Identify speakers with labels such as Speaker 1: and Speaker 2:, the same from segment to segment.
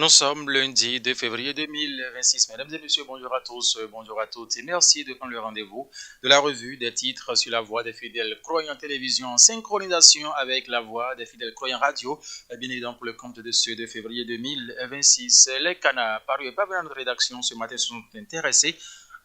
Speaker 1: Nous sommes lundi 2 février 2026. Mesdames et messieurs, bonjour à tous, bonjour à toutes et merci de prendre le rendez-vous de la revue des titres sur la voix des fidèles croyants télévision en synchronisation avec la voix des fidèles croyants radio, bien évidemment pour le compte de ce 2 février 2026. Les canards parus par notre rédaction ce matin sont intéressés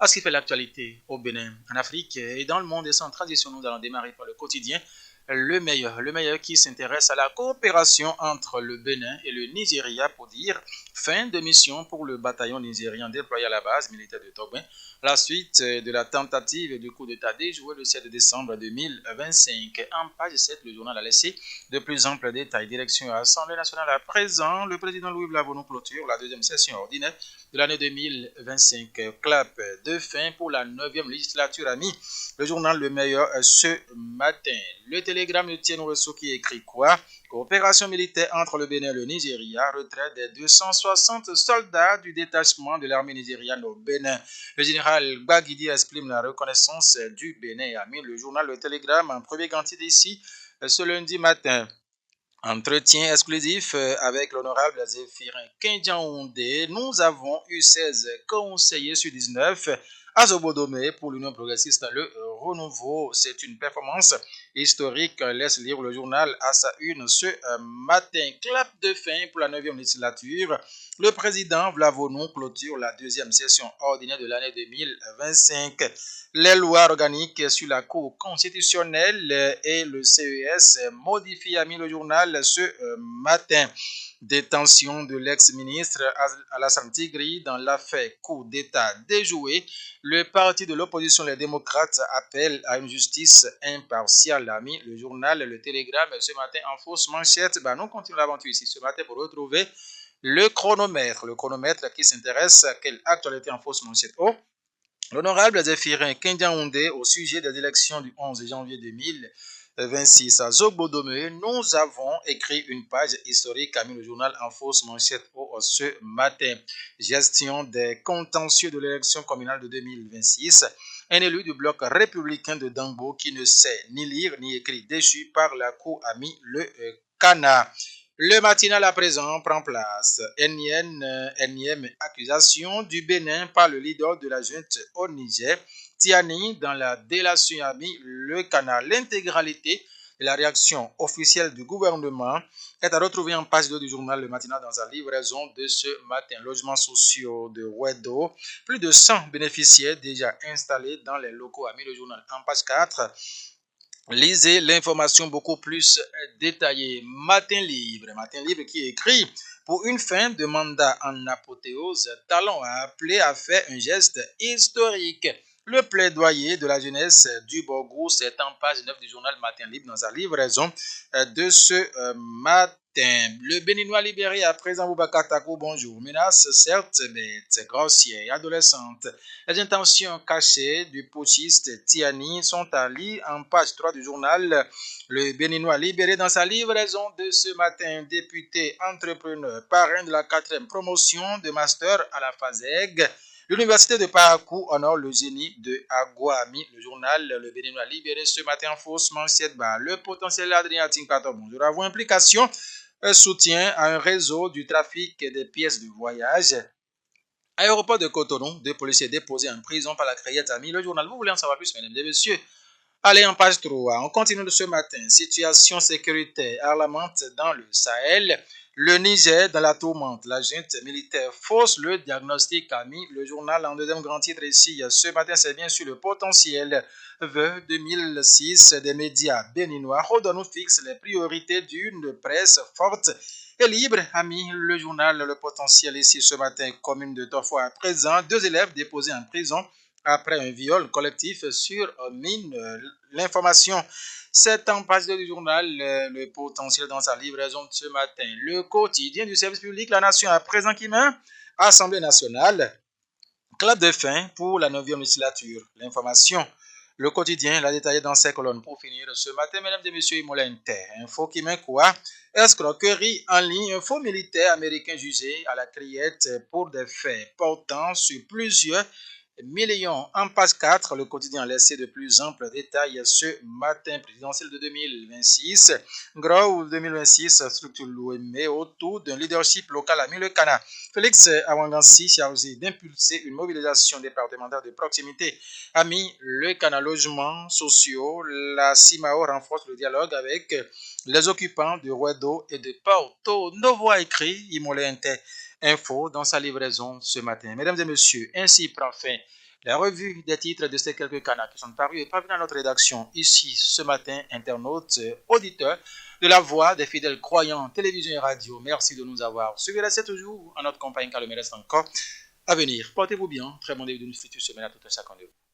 Speaker 1: à ce qui fait l'actualité au Bénin, en Afrique et dans le monde. Et sans transition, nous allons démarrer par le quotidien. Le meilleur qui s'intéresse à la coopération entre le Bénin et le Nigeria pour dire fin de mission pour le bataillon nigérian déployé à la base militaire de Togben, à la suite de la tentative du coup d'État déjoué le 7 décembre 2025. En page 7, le journal a laissé de plus amples détails. Direction à l'Assemblée nationale à présent, le président Louis Blavonu clôture la deuxième session ordinaire de l'année 2025. Clap de fin pour la 9e législature, ami. Le journal Le Meilleur ce matin. Le télégramme de Tien Ouesso qui écrit quoi? Coopération militaire entre le Bénin et le Nigeria, retraite des 260 soldats du détachement de l'armée nigériane au Bénin. Le général Gbagidi exprime la reconnaissance du Bénin. Ami, le journal Le Télégramme en première quantité ici ce lundi matin. Entretien exclusif avec l'honorable Zéphirin Kindjaoundé. Nous avons eu 16 conseillers sur 19 à Zobodomé pour l'Union progressiste. Le renouveau, c'est une performance historique. Laisse lire le journal à sa une ce matin. Clap de fin pour la 9e législature. Le président Vlavonu clôture la deuxième session ordinaire de l'année 2025. Les lois organiques sur la Cour constitutionnelle et le CES modifient, a mis le journal ce matin. Détention de l'ex-ministre Alassane Tigri dans l'affaire coup d'État déjouée. Le parti de l'opposition, les démocrates, appelle à une justice impartiale. A mis le journal Le Télégramme ce matin en fausse manchette. Nous continuons l'aventure ici ce matin pour retrouver le chronomètre. Le chronomètre qui s'intéresse à quelle actualité en fausse manchette. L'honorable Zéphirin Kindjaoundé au sujet des élections du 11 janvier 2026 à Zogbodome, nous avons écrit une page historique, a mis le journal en fausse manchette ce matin. Gestion des contentieux de l'élection communale de 2026. Un élu du bloc républicain de Dambo qui ne sait ni lire ni écrire, déchu par la cour, a mis le canard. Le matinal à présent prend place. Énième accusation du Bénin par le leader de la junte au Niger, Tiani, dans la délation a mis le canal. L'intégralité de la réaction officielle du gouvernement est à retrouver en page 2 du journal Le Matinal dans sa livraison de ce matin. Logements sociaux de Wedo, plus de 100 bénéficiaires déjà installés dans les locaux, a mis le journal en page 4. Lisez l'information beaucoup plus détaillée. Matin libre qui écrit pour une fin de mandat en apothéose, Talon a appelé à faire un geste historique. Le plaidoyer de la jeunesse du Borgou, c'est en page 9 du journal Matin Libre dans sa livraison de ce matin. Le Béninois libéré à présent Boubacar Takou, bonjour. Menace certes bête, grossière, adolescente. Les intentions cachées du putschiste Tiani sont à lire en page 3 du journal Le Béninois libéré dans sa livraison de ce matin. Député entrepreneur, parrain de la 4e promotion de master à la FASEG. L'université de Parakou honore le génie de Aguami. Le journal Le Béninois libéré ce matin en fausse manchette. Le potentiel Adriatique 14. Bonjour à vous. Implication, soutien à un réseau du trafic des pièces de voyage. Aéroport de Cotonou, 2 policiers déposés en prison par la Crayette Ami. Le journal, vous voulez en savoir plus, mesdames et messieurs? Allez en page 3. On continue de ce matin. Situation sécuritaire alarmante dans le Sahel. Le Niger dans la tourmente. La junte militaire fausse le diagnostic, a mis le journal en deuxième grand titre ici. Ce matin, c'est bien sûr le potentiel vœu 2006 des médias béninois. Redonne fixe les priorités d'une presse forte et libre, a mis le journal Le Potentiel ici ce matin. Commune de Tofo à présent. 2 élèves déposés en prison après un viol collectif sur mine. L'information, c'est en page 2 du journal Le Potentiel dans sa livraison de ce matin. Le quotidien du service public, La Nation à présent qui met Assemblée nationale. Clap de fin pour la 9e législature. L'information, le quotidien l'a détaillé dans ses colonnes. Pour finir ce matin, mesdames et messieurs, Imolente. Info qui met quoi? Escroquerie en ligne. Un faux militaire américain jugé à la criette pour des faits portant sur plusieurs millions. En passe 4, le quotidien a laissé de plus amples détails ce matin. Présidentiel de 2026, Grau 2026, structure l'OME autour d'un leadership local à Milekana. Félix Awangansi, chargé d'impulser une mobilisation départementale de proximité, a mis le canal logement sociaux. La CIMAO renforce le dialogue avec les occupants de Rouedo et de Porto Novo, a écrit Imolé Info dans sa livraison ce matin. Mesdames et messieurs, ainsi prend fin la revue des titres de ces quelques canaux qui sont parus et parvenus à notre rédaction ici ce matin, internautes, auditeurs de la voix des fidèles croyants, télévision et radio. Merci de nous avoir suivis. Restez toujours en notre compagnie car le me reste encore à venir. Portez-vous bien. Très bon début de une future semaine à tout un chacun de vous.